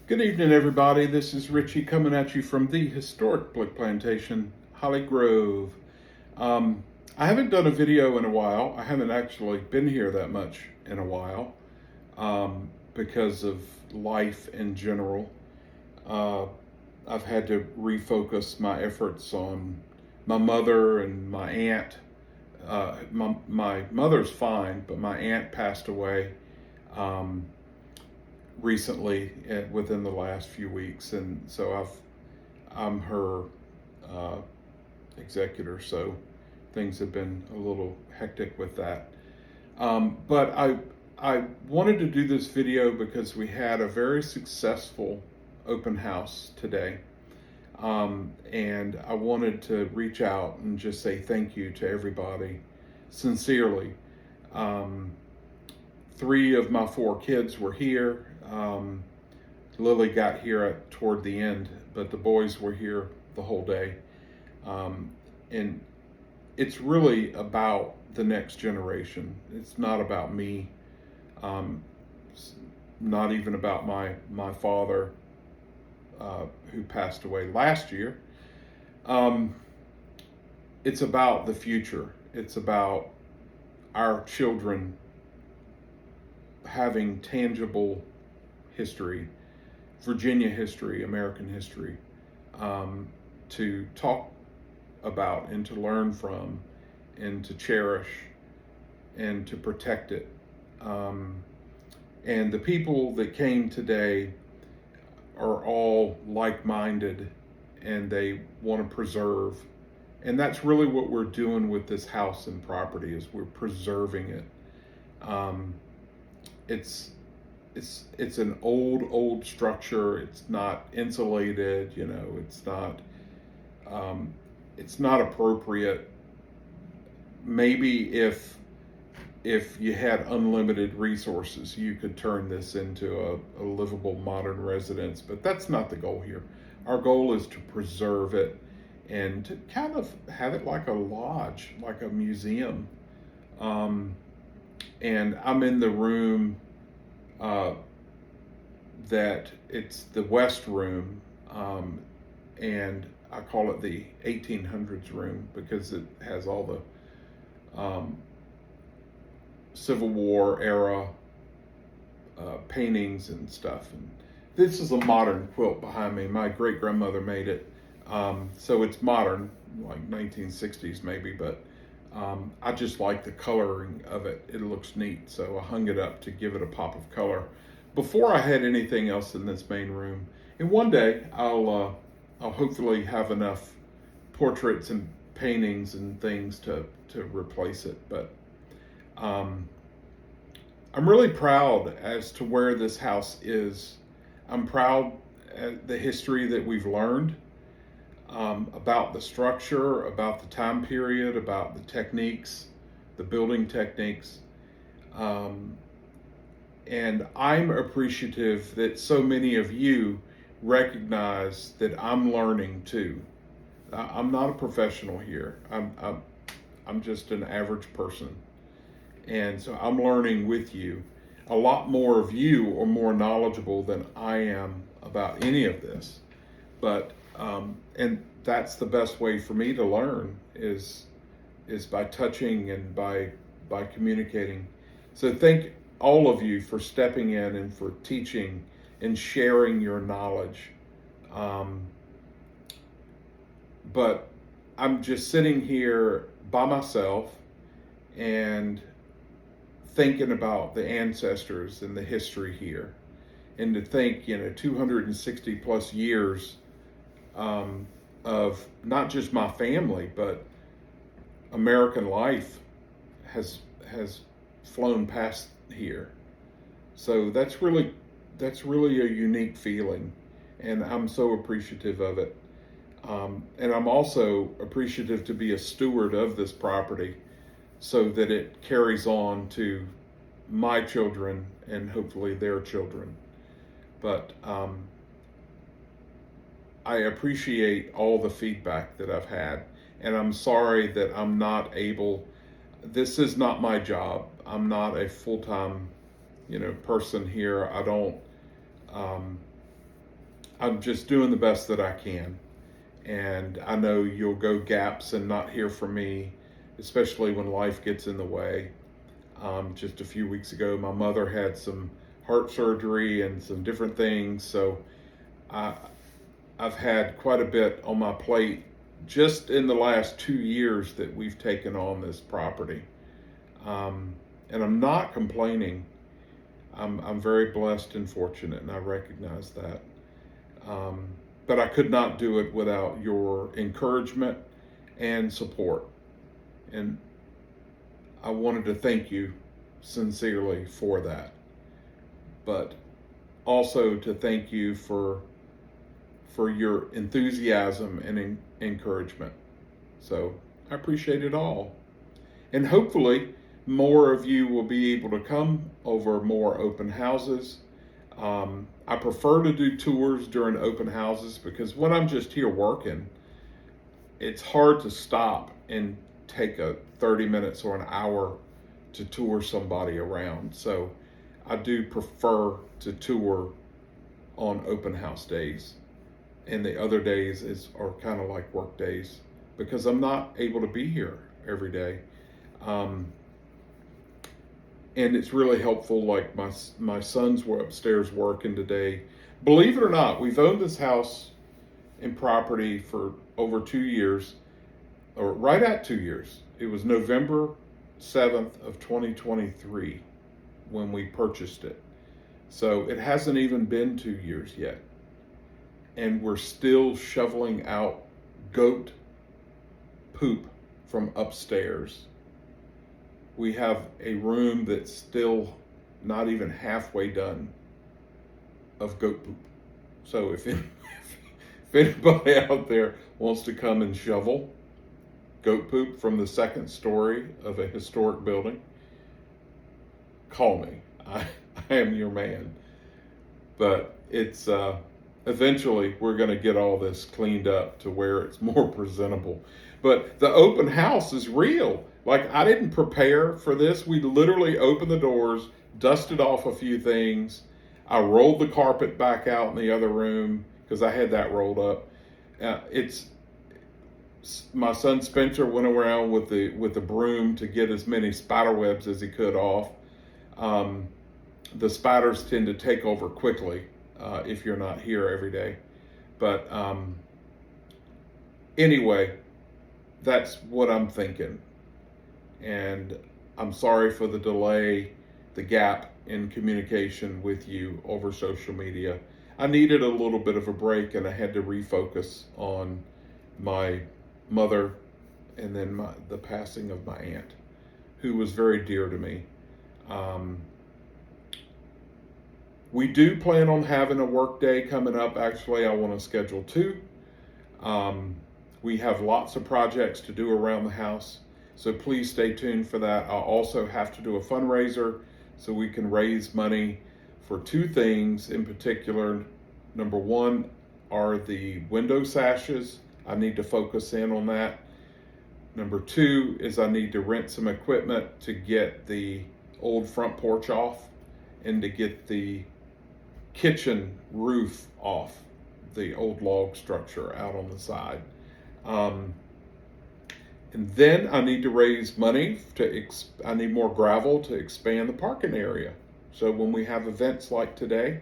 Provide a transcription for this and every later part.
Good evening, everybody. This is Richie coming at you from the historic Blick Plantation, Holly Grove. I haven't done a video in a while. I haven't actually been here that much in a while because of life in general. Uh, I've had to refocus my efforts on my mother and my aunt. My mother's fine, but my aunt passed away. Um, Recently within the last few weeks, and so I'm her uh, executor, so things have been a little hectic with that. But I wanted to do this video because we had a very successful open house today, and I wanted to reach out and just say thank you to everybody sincerely. Um, Three of my four kids were here. Lily got here toward the end, but the boys were here the whole day. Um, and it's really about the next generation. It's not about me. It's not even about my father, who passed away last year. Um, it's about the future. It's about our children having tangible history, Virginia history, American history, to talk about and to learn from and to cherish and to protect it. And the people that came today are all like-minded, and they want to preserve. And that's really what we're doing with this house and property, is we're preserving it. Um, it's it's an old structure. It's not insulated. It's not appropriate. Maybe if you had unlimited resources, you could turn this into a livable modern residence, but that's not the goal here. Our goal is to preserve it and to kind of have it like a lodge, like a museum. Um, and I'm in the room uh, that it's the West Room, and I call it the 1800s room because it has all the Civil War era paintings and stuff. And this is a modern quilt behind me. My great grandmother made it, so it's modern, like 1960s maybe, but I just like the coloring of it. It looks neat, so I hung it up to give it a pop of color before I had anything else in this main room. And one day I'll hopefully have enough portraits and paintings and things to replace it. But um, I'm really proud as to where this house is. I'm proud at the history that we've learned, about the structure, about the time period, about the techniques, the building techniques. Um, and I'm appreciative that so many of you recognize that I'm learning too. I'm not a professional here. I'm just an average person. And so I'm learning with you. A lot more of you are more knowledgeable than I am about any of this. But and that's the best way for me to learn is by touching and by communicating. So thank all of you for stepping in and for teaching and sharing your knowledge. Um, but I'm just sitting here by myself and thinking about the ancestors and the history here, and to think, 260 plus years of not just my family, but American life has flown past here. So that's really a unique feeling, and I'm so appreciative of it. And I'm also appreciative to be a steward of this property, so that it carries on to my children and hopefully their children. But I appreciate all the feedback that I've had, and I'm sorry that I'm not able. This is not my job. I'm not a full-time, person here. I don't. Um, I'm just doing the best that I can. And I know you'll go gaps and not hear from me, especially when life gets in the way. Just a few weeks ago, my mother had some heart surgery and some different things. So I, I've had quite a bit on my plate just in the last 2 years that we've taken on this property. And I'm not complaining. I'm very blessed and fortunate, and I recognize that. But I could not do it without your encouragement and support. And I wanted to thank you sincerely for that. But also to thank you for your enthusiasm and encouragement. So I appreciate it all. And hopefully more of you will be able to come over more open houses. I prefer to do tours during open houses because when I'm just here working, it's hard to stop and take a 30 minutes or an hour to tour somebody around. So I do prefer to tour on open house days. And the other days are kind of like work days because I'm not able to be here every day. And it's really helpful. Like my sons were upstairs working today. Believe it or not, we've owned this house and property for over 2 years, or right at 2 years. It was November 7th of 2023 when we purchased it. So it hasn't even been 2 years yet. And we're still shoveling out goat poop from upstairs. We have a room that's still not even halfway done of goat poop. So if anybody out there wants to come and shovel goat poop from the second story of a historic building, call me. I am your man. But it's eventually we're going to get all this cleaned up to where it's more presentable. But the open house is real. Like, I didn't prepare for this. We literally opened the doors, dusted off a few things. I rolled the carpet back out in the other room because I had that rolled up. My son Spencer went around with the broom to get as many spider webs as he could off. The spiders tend to take over quickly if you're not here every day. But anyway, that's what I'm thinking. And I'm sorry for the delay, the gap in communication with you over social media. I needed a little bit of a break, and I had to refocus on my mother and then the passing of my aunt, who was very dear to me. We do plan on having a work day coming up. Actually, I want to schedule 2. We have lots of projects to do around the house, so please stay tuned for that. I'll also have to do a fundraiser so we can raise money for 2 things in particular. Number 1 are the window sashes. I need to focus in on that. Number 2 is I need to rent some equipment to get the old front porch off and to get the kitchen roof off, the old log structure out on the side. And then I need to raise money I need more gravel to expand the parking area. So when we have events like today,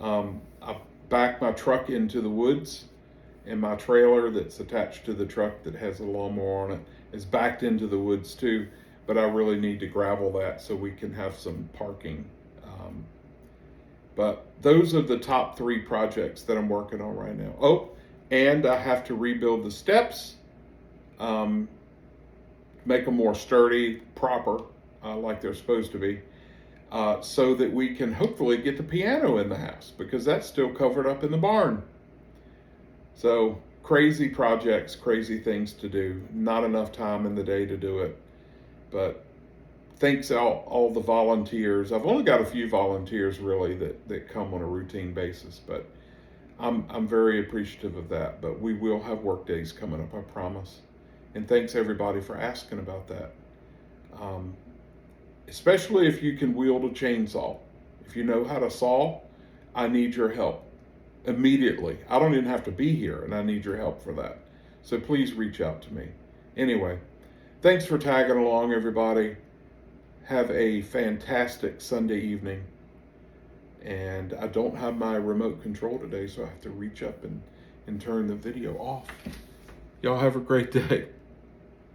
I back my truck into the woods, and my trailer that's attached to the truck that has a lawnmower on it is backed into the woods too. But I really need to gravel that so we can have some parking. But those are the top 3 projects that I'm working on right now. Oh, and I have to rebuild the steps, make them more sturdy, proper, like they're supposed to be, so that we can hopefully get the piano in the house, because that's still covered up in the barn. So crazy projects, crazy things to do. Not enough time in the day to do it. But thanks all the volunteers. I've only got a few volunteers really that come on a routine basis, but I'm very appreciative of that. But we will have work days coming up, I promise. And thanks everybody for asking about that. Especially if you can wield a chainsaw. If you know how to saw, I need your help. immediately. I don't even have to be here, and I need your help for that. So please reach out to me. Anyway, thanks for tagging along, everybody. Have a fantastic Sunday evening. And I don't have my remote control today, so I have to reach up and turn the video off. Y'all have a great day.